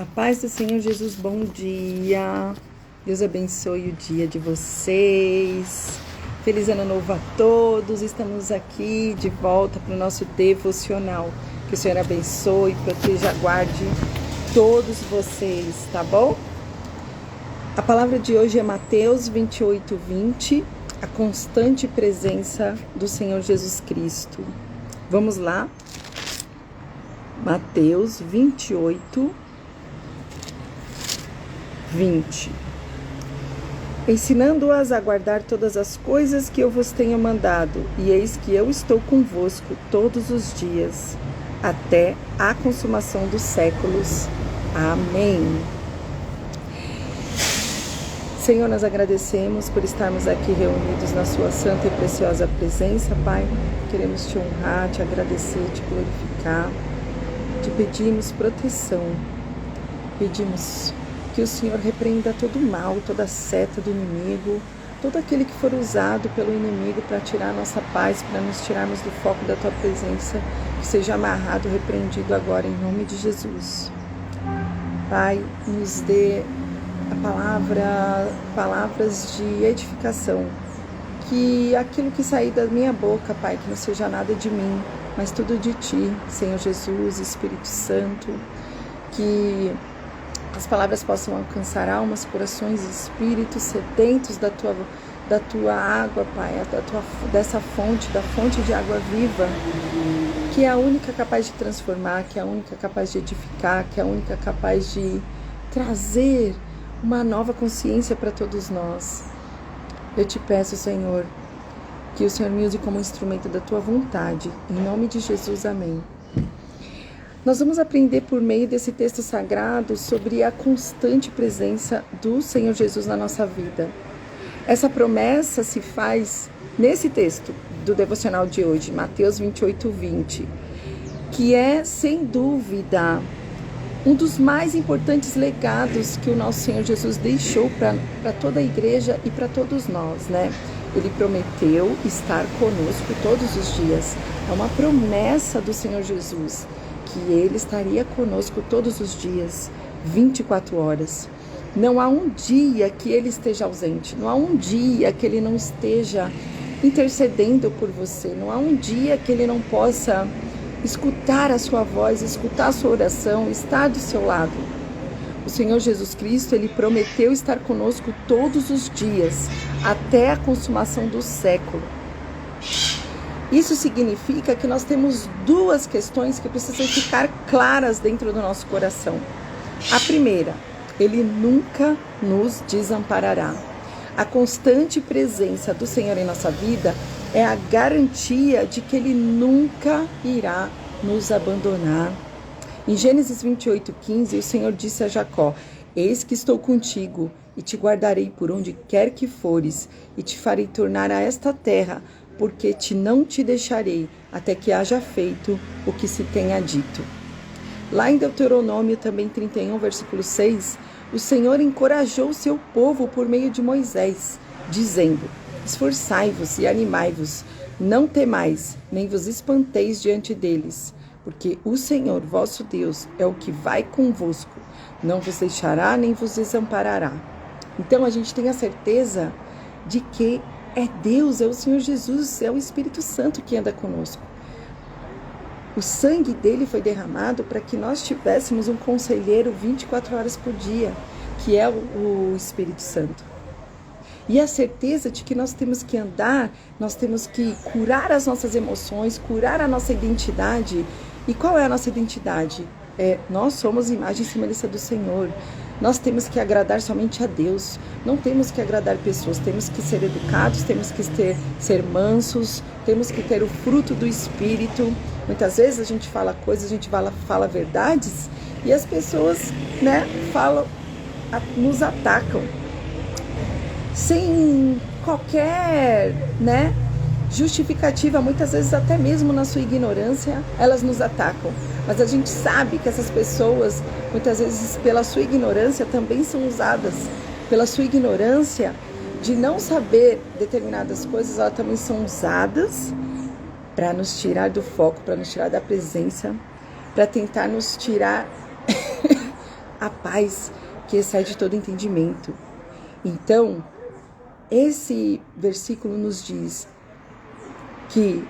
A paz do Senhor Jesus, bom dia. Deus abençoe o dia de vocês. Feliz ano novo a todos. Estamos aqui de volta para o nosso devocional. Que o Senhor abençoe, proteja, guarde todos vocês, tá bom? A palavra de hoje é Mateus 28:20, a constante presença do Senhor Jesus Cristo. Vamos lá? Mateus 28:20. Ensinando-as a guardar todas as coisas que eu vos tenho mandado, e eis que eu estou convosco todos os dias, até a consumação dos séculos. Amém. Senhor, nós agradecemos por estarmos aqui reunidos na sua santa e preciosa presença, Pai. Queremos te honrar, te agradecer, te glorificar. Te pedimos proteção. Pedimos que o Senhor repreenda todo o mal, toda a seta do inimigo, todo aquele que for usado pelo inimigo para tirar a nossa paz, para nos tirarmos do foco da Tua presença, que seja amarrado, repreendido agora em nome de Jesus. Pai, nos dê palavras de edificação, que aquilo que sair da minha boca, Pai, que não seja nada de mim, mas tudo de Ti, Senhor Jesus, Espírito Santo, que as palavras possam alcançar almas, corações e espíritos sedentos da tua água, Pai, dessa fonte, da fonte de água viva, que é a única capaz de transformar, que é a única capaz de edificar, que é a única capaz de trazer uma nova consciência para todos nós. Eu te peço, Senhor, que o Senhor me use como instrumento da Tua vontade. Em nome de Jesus, amém. Nós vamos aprender por meio desse texto sagrado sobre a constante presença do Senhor Jesus na nossa vida. Essa promessa se faz nesse texto do devocional de hoje, Mateus 28:20, que é, sem dúvida, um dos mais importantes legados que o nosso Senhor Jesus deixou para toda a igreja e para todos nós, né? Ele prometeu estar conosco todos os dias. É uma promessa do Senhor Jesus, que Ele estaria conosco todos os dias, 24 horas. Não há um dia que Ele esteja ausente, não há um dia que Ele não esteja intercedendo por você, não há um dia que Ele não possa escutar a sua voz, escutar a sua oração, estar do seu lado. O Senhor Jesus Cristo, Ele prometeu estar conosco todos os dias, até a consumação do século. Isso significa que nós temos duas questões que precisam ficar claras dentro do nosso coração. A primeira, Ele nunca nos desamparará. A constante presença do Senhor em nossa vida é a garantia de que Ele nunca irá nos abandonar. Em Gênesis 28:15, o Senhor disse a Jacó: eis que estou contigo e te guardarei por onde quer que fores e te farei tornar a esta terra, porque não te deixarei até que haja feito o que se tenha dito. Lá em Deuteronômio também 31, versículo 6, o Senhor encorajou o seu povo por meio de Moisés, dizendo: esforçai-vos e animai-vos, não temais, nem vos espanteis diante deles, porque o Senhor vosso Deus é o que vai convosco, não vos deixará nem vos desamparará. Então a gente tem a certeza de que é Deus, é o Senhor Jesus, é o Espírito Santo que anda conosco. O sangue dele foi derramado para que nós tivéssemos um conselheiro 24 horas por dia, que é o Espírito Santo. E a certeza de que nós temos que andar, nós temos que curar as nossas emoções, curar a nossa identidade. E qual é a nossa identidade? Nós somos imagem e semelhança do Senhor. Nós temos que agradar somente a Deus. Não temos que agradar pessoas. Temos que ser educados, temos que ser mansos, temos que ter o fruto do Espírito. Muitas vezes a gente fala coisas, a gente fala verdades e as pessoas, nos atacam. Sem qualquer, justificativa, muitas vezes até mesmo na sua ignorância, elas nos atacam. Mas a gente sabe que essas pessoas, muitas vezes pela sua ignorância, também são usadas. Pela sua ignorância de não saber determinadas coisas, elas também são usadas para nos tirar do foco, para nos tirar da presença, para tentar nos tirar a paz que excede todo entendimento. Então, esse versículo nos diz que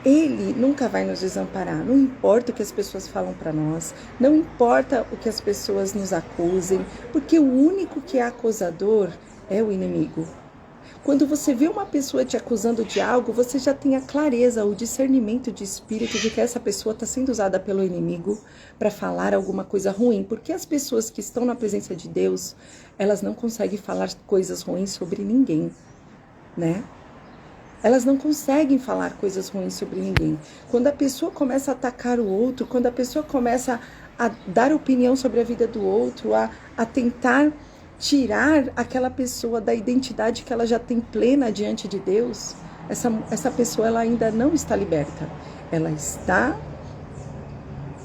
Ele nunca vai nos desamparar. Não importa o que as pessoas falam para nós, não importa o que as pessoas nos acusem, porque o único que é acusador é o inimigo. Quando você vê uma pessoa te acusando de algo, você já tem a clareza, o discernimento de espírito de que essa pessoa está sendo usada pelo inimigo para falar alguma coisa ruim. Porque as pessoas que estão na presença de Deus, elas não conseguem falar coisas ruins sobre ninguém, né? Elas não conseguem falar coisas ruins sobre ninguém. Quando a pessoa começa a atacar o outro, quando a pessoa começa a dar opinião sobre a vida do outro, a tentar tirar aquela pessoa da identidade que ela já tem plena diante de Deus, essa pessoa ela ainda não está liberta.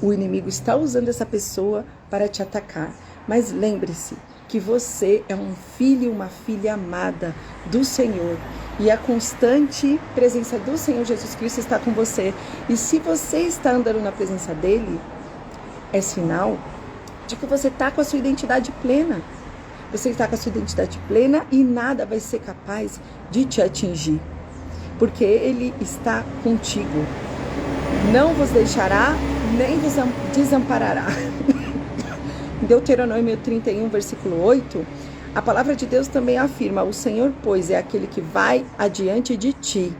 O inimigo está usando essa pessoa para te atacar. Mas lembre-se que você é um filho e uma filha amada do Senhor. E a constante presença do Senhor Jesus Cristo está com você. E se você está andando na presença dele, é sinal de que você está com a sua identidade plena. Você está com a sua identidade plena e nada vai ser capaz de te atingir. Porque ele está contigo. Não vos deixará, nem vos desamparará. Em Deuteronômio 31, versículo 8, a palavra de Deus também afirma: o Senhor, pois, é aquele que vai adiante de ti.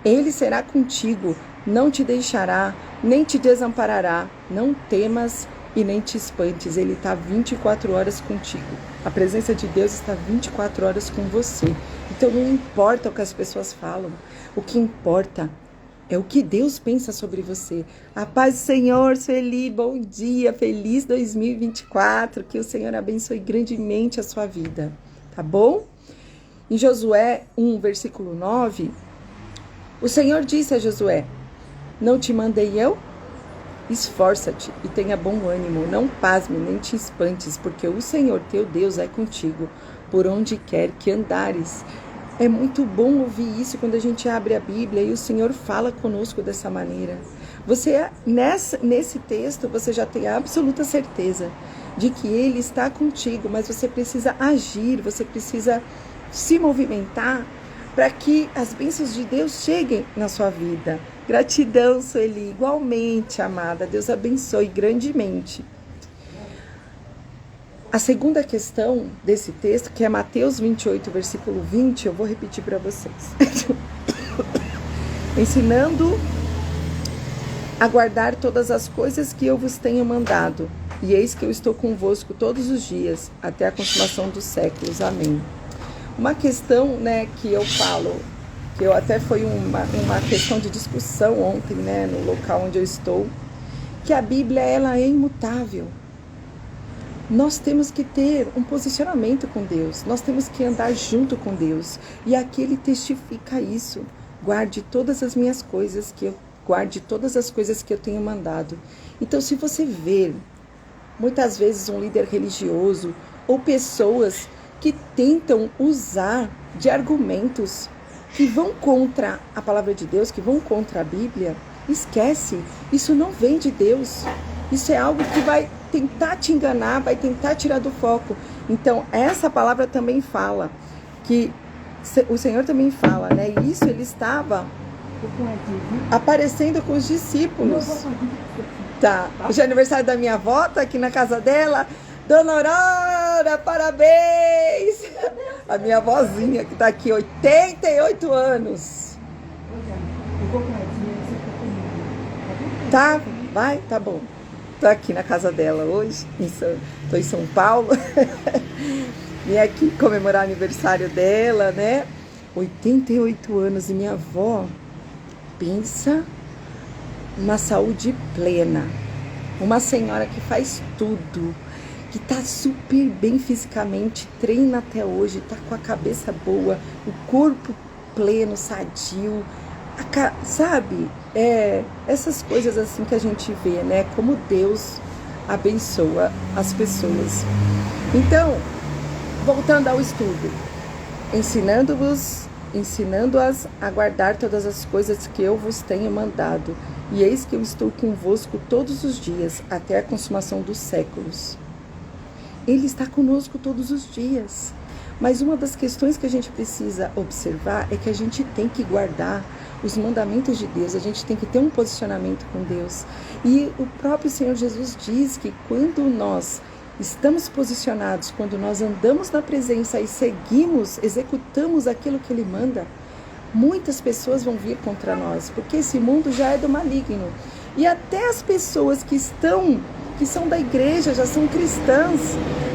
Ele será contigo, não te deixará, nem te desamparará. Não temas e nem te espantes. Ele está 24 horas contigo. A presença de Deus está 24 horas com você. Então não importa o que as pessoas falam. O que importa é o que Deus pensa sobre você. A paz do Senhor, Sueli, bom dia, feliz 2024, que o Senhor abençoe grandemente a sua vida, tá bom? Em Josué 1, versículo 9, o Senhor disse a Josué: não te mandei eu? Esforça-te e tenha bom ânimo, não pasme nem te espantes, porque o Senhor teu Deus é contigo, por onde quer que andares. É muito bom ouvir isso quando a gente abre a Bíblia e o Senhor fala conosco dessa maneira. Nesse texto, você já tem a absoluta certeza de que Ele está contigo, mas você precisa agir, você precisa se movimentar para que as bênçãos de Deus cheguem na sua vida. Gratidão, Sueli, igualmente, amada. Deus abençoe grandemente. A segunda questão desse texto, que é Mateus 28, versículo 20, eu vou repetir para vocês. Ensinando a guardar todas as coisas que eu vos tenho mandado, e eis que eu estou convosco todos os dias, até a consumação dos séculos. Amém. Uma questão, né, que eu falo, que eu até foi uma questão de discussão ontem, né, no local onde eu estou, que a Bíblia, ela é imutável. Nós temos que ter um posicionamento com Deus, nós temos que andar junto com Deus. E aqui ele testifica isso: guarde todas as minhas coisas, guarde todas as coisas que eu tenho mandado. Então, se você ver, muitas vezes um líder religioso ou pessoas que tentam usar de argumentos que vão contra a palavra de Deus, que vão contra a Bíblia, esquece, isso não vem de Deus. Isso é algo que vai tentar te enganar, vai tentar tirar do foco. Então, essa palavra também fala, que o Senhor também fala, né? Isso ele estava aparecendo com os discípulos. Tá. Hoje é aniversário da minha avó, tá aqui na casa dela. Dona Aurora, parabéns! A minha avózinha, que tá aqui, 88 anos. Tá? Vai? Tá bom. Tô aqui na casa dela hoje, tô em São Paulo. Vim aqui comemorar o aniversário dela, né? 88 anos, e minha avó, pensa uma saúde plena. Uma senhora que faz tudo, que tá super bem fisicamente, treina até hoje, tá com a cabeça boa, o corpo pleno, sadio, sabe? Essas coisas assim que a gente vê, né? Como Deus abençoa as pessoas. Então, voltando ao estudo, ensinando-as a guardar todas as coisas que eu vos tenho mandado, e eis que eu estou convosco todos os dias, até a consumação dos séculos. Ele está conosco todos os dias. Mas uma das questões que a gente precisa observar é que a gente tem que guardar os mandamentos de Deus, a gente tem que ter um posicionamento com Deus. E o próprio Senhor Jesus diz que quando nós estamos posicionados, quando nós andamos na presença e seguimos, executamos aquilo que Ele manda, muitas pessoas vão vir contra nós, porque esse mundo já é do maligno. E até as pessoas que são da igreja, já são cristãs,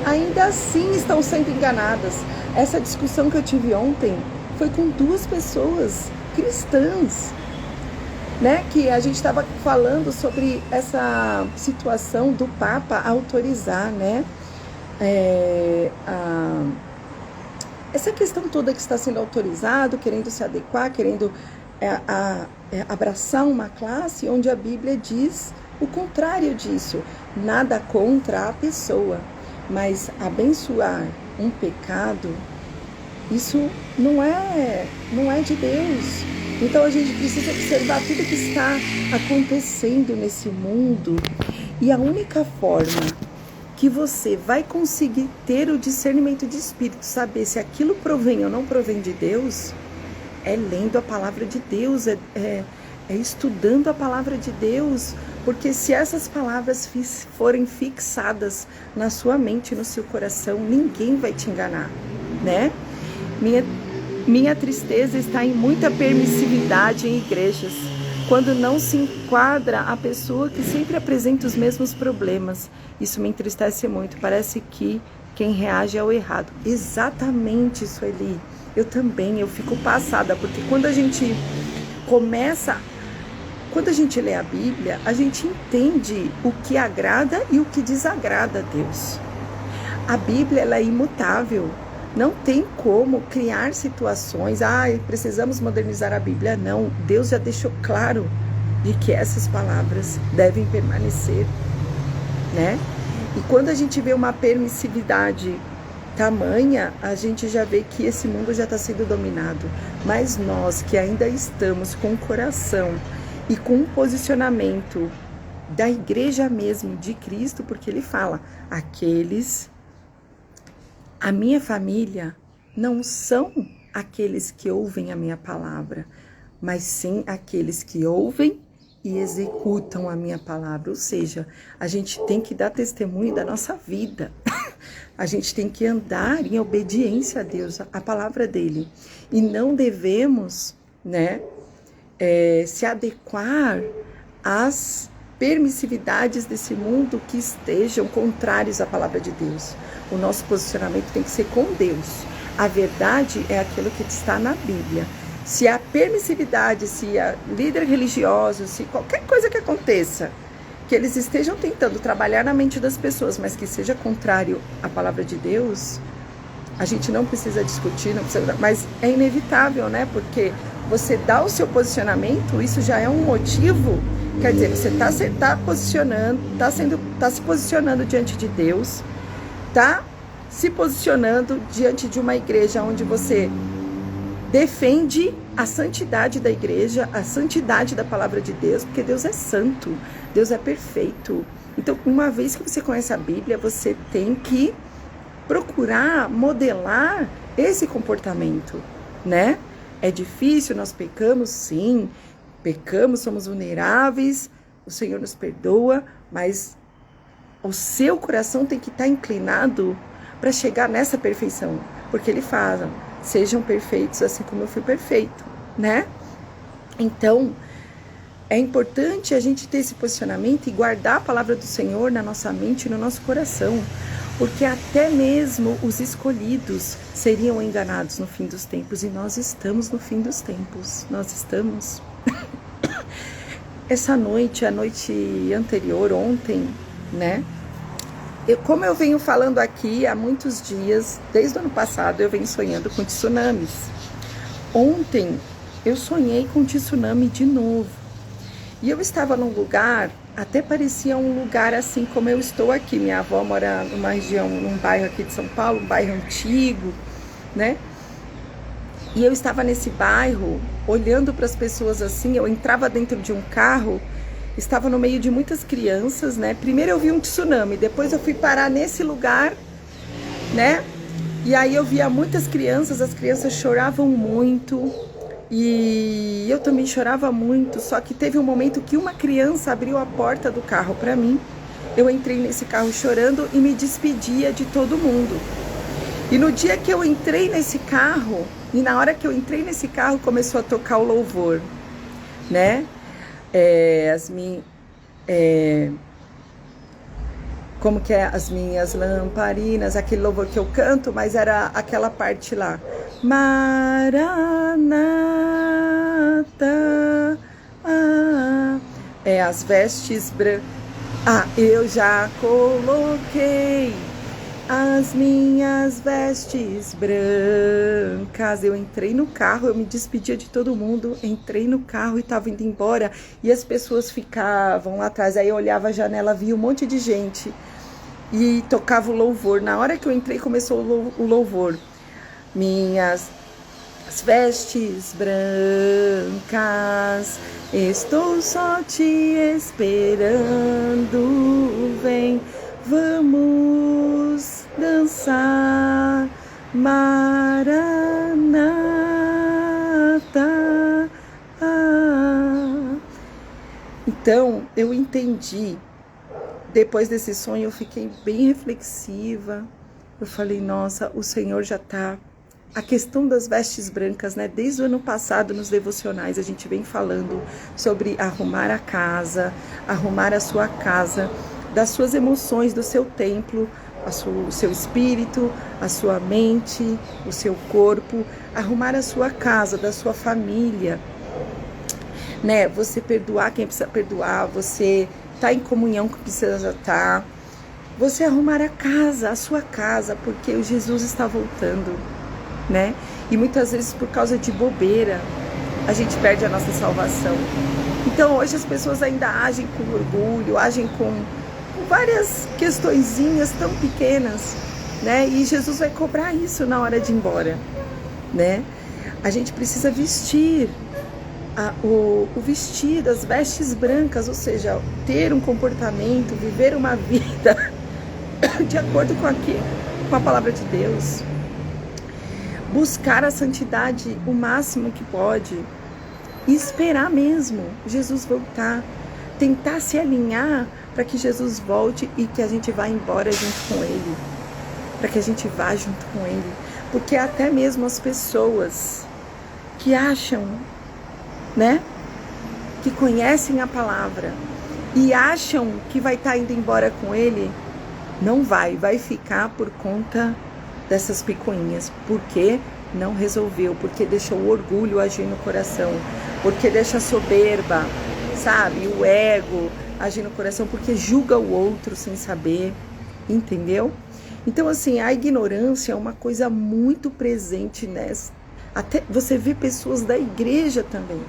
ainda assim estão sendo enganadas. Essa discussão que eu tive ontem foi com 2 pessoas cristãs, né? Que a gente estava falando sobre essa situação do Papa autorizar, né? Essa questão toda que está sendo autorizado, querendo se adequar, querendo abraçar uma classe onde a Bíblia diz o contrário disso. Nada contra a pessoa, mas abençoar um pecado, isso não é de Deus. Então a gente precisa observar tudo que está acontecendo nesse mundo, e a única forma que você vai conseguir ter o discernimento de espírito, saber se aquilo provém ou não provém de Deus, é lendo a palavra de Deus, é estudando a palavra de Deus, porque se essas palavras forem fixadas na sua mente, no seu coração, ninguém vai te enganar, né? Minha tristeza está em muita permissividade em igrejas, quando não se enquadra a pessoa que sempre apresenta os mesmos problemas. Isso me entristece muito, parece que quem reage é o errado. Exatamente, Sueli. Eu também, eu fico passada, porque quando a gente lê a Bíblia, a gente entende o que agrada e o que desagrada a Deus. A Bíblia, ela é imutável. Não tem como criar situações, precisamos modernizar a Bíblia. Não, Deus já deixou claro de que essas palavras devem permanecer, né? E quando a gente vê uma permissividade tamanha, a gente já vê que esse mundo já está sendo dominado. Mas nós que ainda estamos com o coração e com o posicionamento da igreja mesmo, de Cristo, porque Ele fala, a minha família não são aqueles que ouvem a minha palavra, mas sim aqueles que ouvem e executam a minha palavra. Ou seja, a gente tem que dar testemunho da nossa vida. A gente tem que andar em obediência a Deus, a palavra dele. E não devemos, né, se adequar às permissividades desse mundo que estejam contrários à palavra de Deus. O nosso posicionamento tem que ser com Deus. A verdade é aquilo que está na Bíblia. Se a permissividade, se a líder religioso, se qualquer coisa que aconteça, que eles estejam tentando trabalhar na mente das pessoas, mas que seja contrário à palavra de Deus, a gente não precisa discutir, mas é inevitável, né? Porque você dá o seu posicionamento, isso já é um motivo. Quer dizer, você está se posicionando diante de Deus, está se posicionando diante de uma igreja onde você defende a santidade da igreja, a santidade da palavra de Deus, porque Deus é santo, Deus é perfeito. Então, uma vez que você conhece a Bíblia, você tem que procurar modelar esse comportamento, né? É difícil, nós pecamos, sim, pecamos, somos vulneráveis, o Senhor nos perdoa, mas o seu coração tem que estar inclinado para chegar nessa perfeição, porque Ele fala, sejam perfeitos assim como eu fui perfeito, né? Então, é importante a gente ter esse posicionamento e guardar a palavra do Senhor na nossa mente e no nosso coração, porque até mesmo os escolhidos seriam enganados no fim dos tempos, e nós estamos no fim dos tempos, nós estamos. Essa noite, a noite anterior, ontem, né? Como eu venho falando aqui há muitos dias, desde o ano passado, eu venho sonhando com tsunamis. Ontem, eu sonhei com tsunami de novo. E eu estava num lugar, até parecia um lugar assim como eu estou aqui. Minha avó mora numa região, num bairro aqui de São Paulo, um bairro antigo, né? E eu estava nesse bairro, olhando para as pessoas assim, eu entrava dentro de um carro, estava no meio de muitas crianças, né? Primeiro eu vi um tsunami, depois eu fui parar nesse lugar né? E aí eu via muitas crianças, as crianças choravam muito e eu também chorava muito, só que teve um momento que uma criança abriu a porta do carro para mim. Eu entrei nesse carro chorando e me despedia de todo mundo. E no dia que eu entrei nesse carro, e na hora que eu entrei nesse carro, começou a tocar o louvor, né? Como que é? As minhas lamparinas, aquele louvor que eu canto, mas era aquela parte lá. Maranata, as vestes brancas. Eu já coloquei as minhas vestes brancas. Eu entrei no carro, eu me despedia de todo mundo, entrei no carro e tava indo embora, e as pessoas ficavam lá atrás. Aí eu olhava a janela, via um monte de gente e tocava o louvor. Na hora que eu entrei, começou o louvor. Minhas vestes brancas, estou só te esperando, vem, vamos dançar, Maranata. Então, eu entendi. Depois desse sonho, eu fiquei bem reflexiva. Eu falei, nossa, o Senhor já está... A questão das vestes brancas, né? Desde o ano passado, nos devocionais, a gente vem falando sobre arrumar a casa, arrumar a sua casa, das suas emoções, do seu templo, o seu espírito, a sua mente, o seu corpo, arrumar a sua casa, da sua família, né? Você perdoar quem precisa perdoar, você estar em comunhão com quem precisa estar, você arrumar a casa, a sua casa, porque o Jesus está voltando, né? E muitas vezes por causa de bobeira a gente perde a nossa salvação. Então hoje as pessoas ainda agem com orgulho, agem com várias questõezinhas tão pequenas, né? E Jesus vai cobrar isso na hora de ir embora, né? A gente precisa vestir o vestido, as vestes brancas, ou seja, ter um comportamento, viver uma vida de acordo com a palavra de Deus. Buscar a santidade o máximo que pode e esperar mesmo Jesus voltar, tentar se alinhar para que Jesus volte e que a gente vá embora junto com Ele, para que a gente vá junto com Ele, porque até mesmo as pessoas que acham, né, que conhecem a palavra e acham que vai estar indo embora com Ele, não vai ficar por conta dessas picuinhas, porque não resolveu, porque deixou o orgulho agir no coração, porque deixa a soberba, sabe, o ego agir no coração, porque julga o outro sem saber, entendeu? Então assim, a ignorância é uma coisa muito presente nessa, até você vê pessoas da igreja também,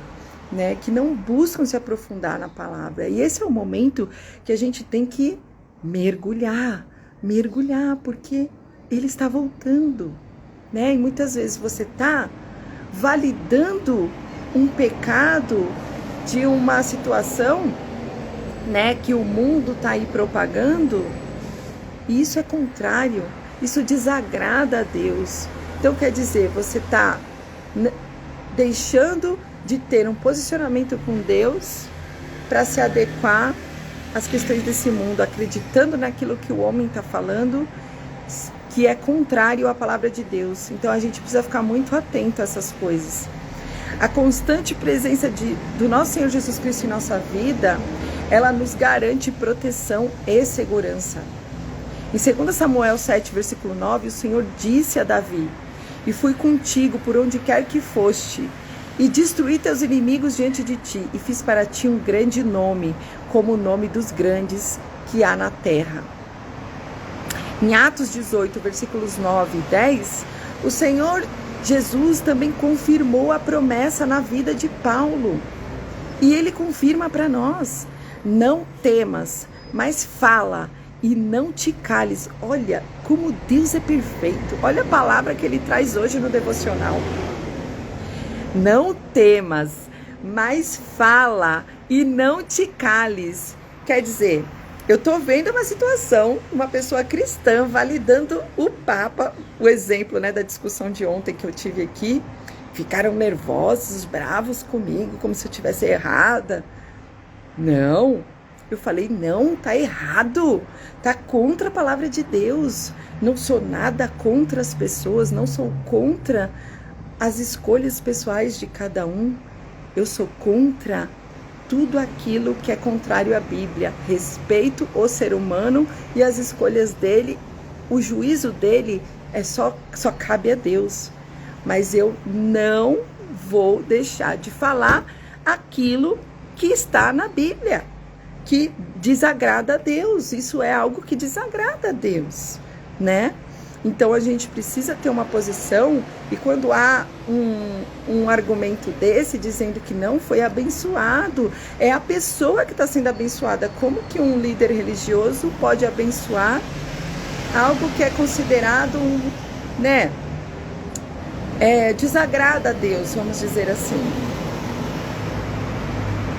né, que não buscam se aprofundar na palavra, e esse é o momento que a gente tem que mergulhar, porque Ele está voltando, né? E muitas vezes você está validando um pecado de uma situação, né, que o mundo está aí propagando, e isso é contrário, isso desagrada a Deus. Então quer dizer, você está deixando de ter um posicionamento com Deus para se adequar às questões desse mundo, acreditando naquilo que o homem está falando, que é contrário à palavra de Deus. Então a gente precisa ficar muito atento a essas coisas. A constante presença do nosso Senhor Jesus Cristo em nossa vida, ela nos garante proteção e segurança. Em 2 Samuel 7, versículo 9, o Senhor disse a Davi: e fui contigo por onde quer que foste, e destruí teus inimigos diante de ti, e fiz para ti um grande nome, como o nome dos grandes que há na terra. Em Atos 18, versículos 9 e 10, o Senhor Jesus também confirmou a promessa na vida de Paulo. E ele confirma para nós: não temas, mas fala e não te cales. Olha como Deus é perfeito. Olha a palavra que ele traz hoje no devocional. Não temas, mas fala e não te cales. Quer dizer, Eu tô vendo uma situação, uma pessoa cristã validando o Papa, o exemplo, né, da discussão de ontem que eu tive aqui. Ficaram nervosos, bravos comigo, como se eu tivesse errada. Não, eu falei, não, tá errado, tá contra a palavra de Deus. Não sou nada contra as pessoas, não sou contra as escolhas pessoais de cada um. Eu sou contra tudo aquilo que é contrário à Bíblia. Respeito o ser humano e as escolhas dele. O juízo dele só cabe a Deus. Mas eu não vou deixar de falar aquilo que está na Bíblia, que desagrada a Deus. Isso é algo que desagrada a Deus, né? Então a gente precisa ter uma posição, e quando há um argumento desse dizendo que não foi abençoado, é a pessoa que está sendo abençoada. Como que um líder religioso pode abençoar algo que é considerado, né, desagrada a Deus, vamos dizer assim?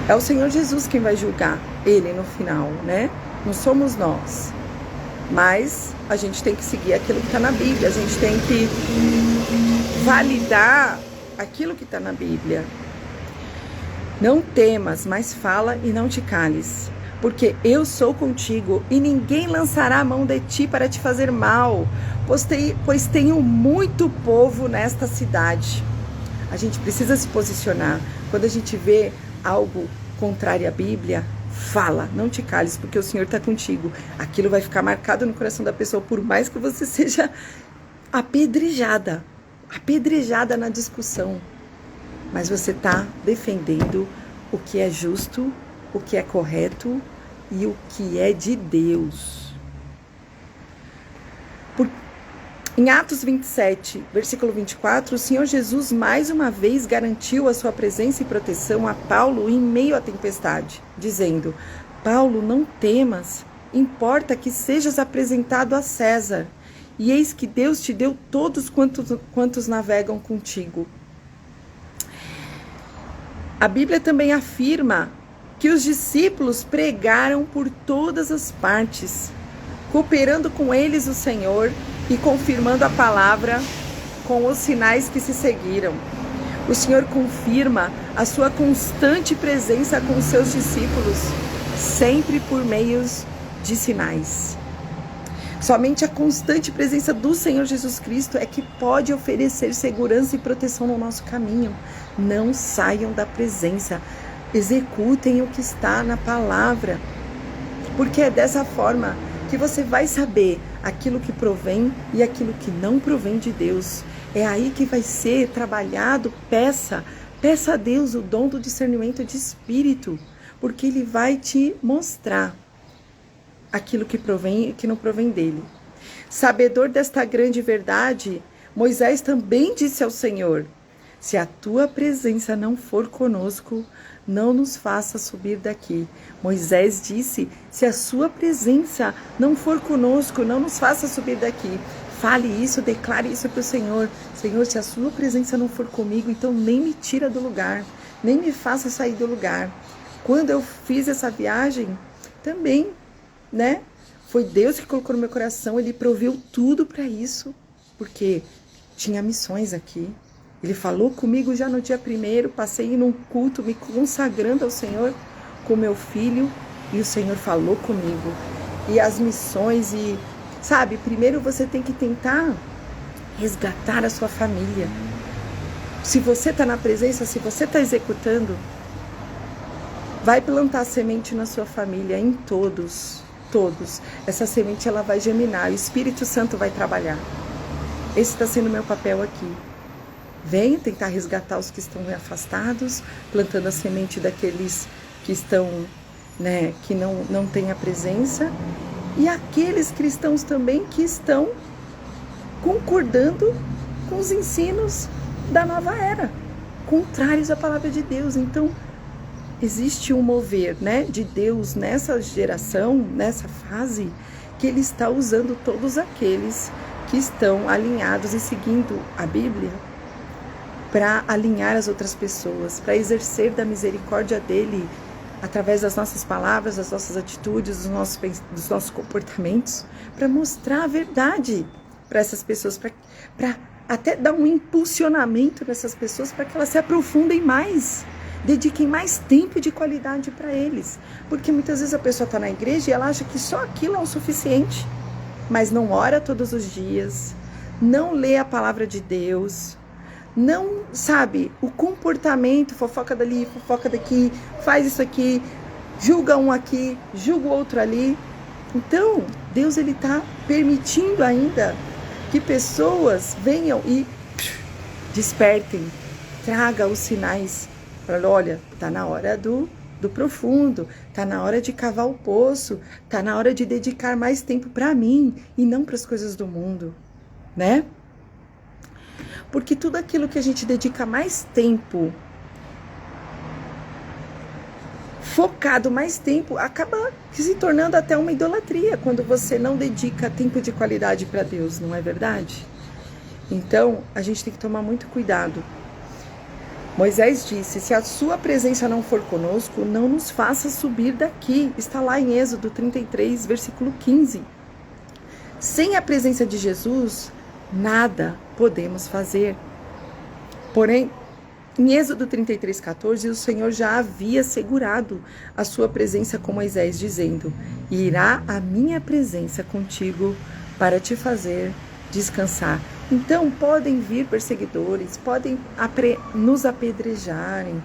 É o Senhor Jesus quem vai julgar ele no final, né? Não somos nós. Mas a gente tem que seguir aquilo que está na Bíblia, a gente tem que validar aquilo que está na Bíblia. Não temas, mas fala e não te cales, porque eu sou contigo e ninguém lançará a mão de ti para te fazer mal, pois tenho muito povo nesta cidade. A gente precisa se posicionar. Quando a gente vê algo contrário à Bíblia, fala, não te cales, porque o Senhor está contigo. Aquilo vai ficar marcado no coração da pessoa, por mais que você seja apedrejada na discussão. Mas você está defendendo o que é justo, o que é correto e o que é de Deus. Em Atos 27, versículo 24, o Senhor Jesus mais uma vez garantiu a sua presença e proteção a Paulo em meio à tempestade, dizendo: Paulo, não temas, importa que sejas apresentado a César, e eis que Deus te deu todos quantos navegam contigo. A Bíblia também afirma que os discípulos pregaram por todas as partes, cooperando com eles o Senhor e confirmando a palavra com os sinais que se seguiram. O Senhor confirma a sua constante presença com os seus discípulos, sempre por meios de sinais. Somente a constante presença do Senhor Jesus Cristo é que pode oferecer segurança e proteção no nosso caminho. Não saiam da presença, executem o que está na palavra, porque é dessa forma que você vai saber aquilo que provém e aquilo que não provém de Deus. É aí que vai ser trabalhado. Peça a Deus o dom do discernimento de espírito, porque Ele vai te mostrar aquilo que provém e que não provém dele. Sabedor desta grande verdade, Moisés também disse ao Senhor: se a tua presença não for conosco, não nos faça subir daqui. Moisés disse: se a sua presença não for conosco, não nos faça subir daqui. Fale isso, declare isso para o Senhor. Senhor, se a sua presença não for comigo, então nem me tira do lugar, nem me faça sair do lugar. Quando eu fiz essa viagem, também, né? Foi Deus que colocou no meu coração, Ele proveu tudo para isso, porque tinha missões aqui. Ele falou comigo já no dia 1º, passei num culto me consagrando ao Senhor com meu filho, e o Senhor falou comigo. E as missões, e sabe, primeiro você tem que tentar resgatar a sua família. Se você está na presença, se você está executando, vai plantar semente na sua família, em todos. Essa semente ela vai germinar, o Espírito Santo vai trabalhar. Esse está sendo o meu papel aqui. Venha tentar resgatar os que estão afastados, plantando a semente daqueles que estão, né, que não têm a presença, e aqueles cristãos também que estão concordando com os ensinos da nova era, contrários à palavra de Deus. Então, existe um mover, né, de Deus nessa geração, nessa fase, que Ele está usando todos aqueles que estão alinhados e seguindo a Bíblia para alinhar as outras pessoas, para exercer da misericórdia dEle através das nossas palavras, das nossas atitudes, dos nossos comportamentos, para mostrar a verdade para essas pessoas, para até dar um impulsionamento nessas pessoas para que elas se aprofundem mais, dediquem mais tempo de qualidade para eles. Porque muitas vezes a pessoa está na igreja e ela acha que só aquilo é o suficiente, mas não ora todos os dias, não lê a palavra de Deus, não sabe o comportamento, fofoca dali, fofoca daqui, faz isso aqui, julga um aqui, julga o outro ali. Então, Deus ele está permitindo ainda que pessoas venham e despertem, traga os sinais. Olha, está na hora do profundo, está na hora de cavar o poço, está na hora de dedicar mais tempo para mim e não para as coisas do mundo, né? Porque tudo aquilo que a gente dedica mais tempo, focado mais tempo, acaba se tornando até uma idolatria quando você não dedica tempo de qualidade para Deus, não é verdade? Então, a gente tem que tomar muito cuidado. Moisés disse, se a sua presença não for conosco, não nos faça subir daqui. Está lá em Êxodo 33, versículo 15. Sem a presença de Jesus, nada podemos fazer. Porém, em Êxodo 33, 14, o Senhor já havia assegurado a sua presença com Moisés, dizendo, irá a minha presença contigo para te fazer descansar. Então, podem vir perseguidores, podem nos apedrejarem,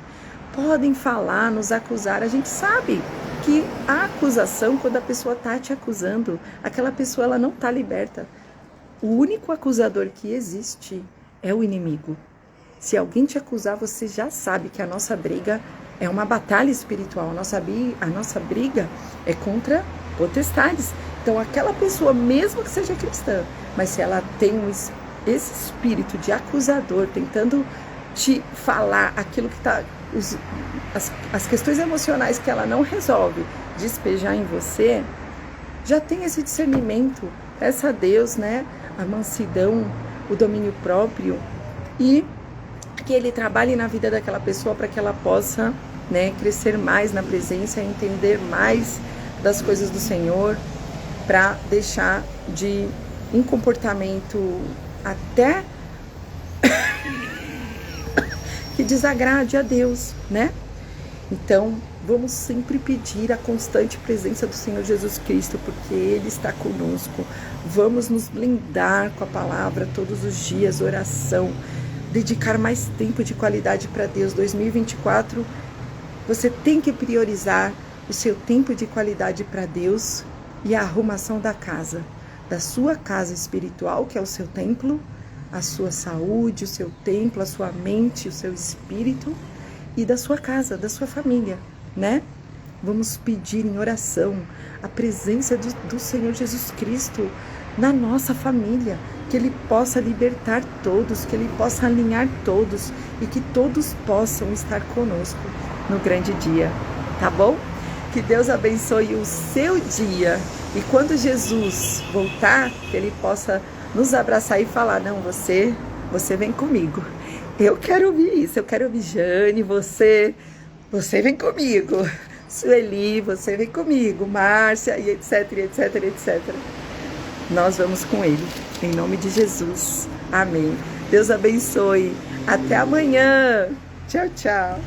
podem falar, nos acusar. A gente sabe que a acusação, quando a pessoa está te acusando, aquela pessoa ela não está liberta. O único acusador que existe é o inimigo. Se alguém te acusar, você já sabe que a nossa briga é uma batalha espiritual. A nossa briga é contra potestades. Então, aquela pessoa, mesmo que seja cristã, mas se ela tem esse espírito de acusador, tentando te falar aquilo que está... As questões emocionais que ela não resolve despejar em você, já tem esse discernimento. Peça a Deus, né? A mansidão, o domínio próprio e que Ele trabalhe na vida daquela pessoa para que ela possa, né, crescer mais na presença, entender mais das coisas do Senhor, para deixar de um comportamento até que desagrade a Deus, né? Então, vamos sempre pedir a constante presença do Senhor Jesus Cristo, porque Ele está conosco. Vamos nos blindar com a palavra todos os dias, oração, dedicar mais tempo de qualidade para Deus. 2024, você tem que priorizar o seu tempo de qualidade para Deus e a arrumação da casa, da sua casa espiritual, que é o seu templo, a sua saúde, o seu templo, a sua mente, o seu espírito, e da sua casa, da sua família, né? Vamos pedir em oração a presença do Senhor Jesus Cristo na nossa família, que Ele possa libertar todos, que Ele possa alinhar todos e que todos possam estar conosco no grande dia, tá bom? Que Deus abençoe o seu dia e quando Jesus voltar, que Ele possa nos abraçar e falar, não, você vem comigo. Eu quero ouvir isso, eu quero ouvir Jane, você vem comigo. Sueli, você vem comigo. Márcia, e etc, etc, etc. Nós vamos com Ele, em nome de Jesus. Amém. Deus abençoe. Até amanhã. Tchau, tchau.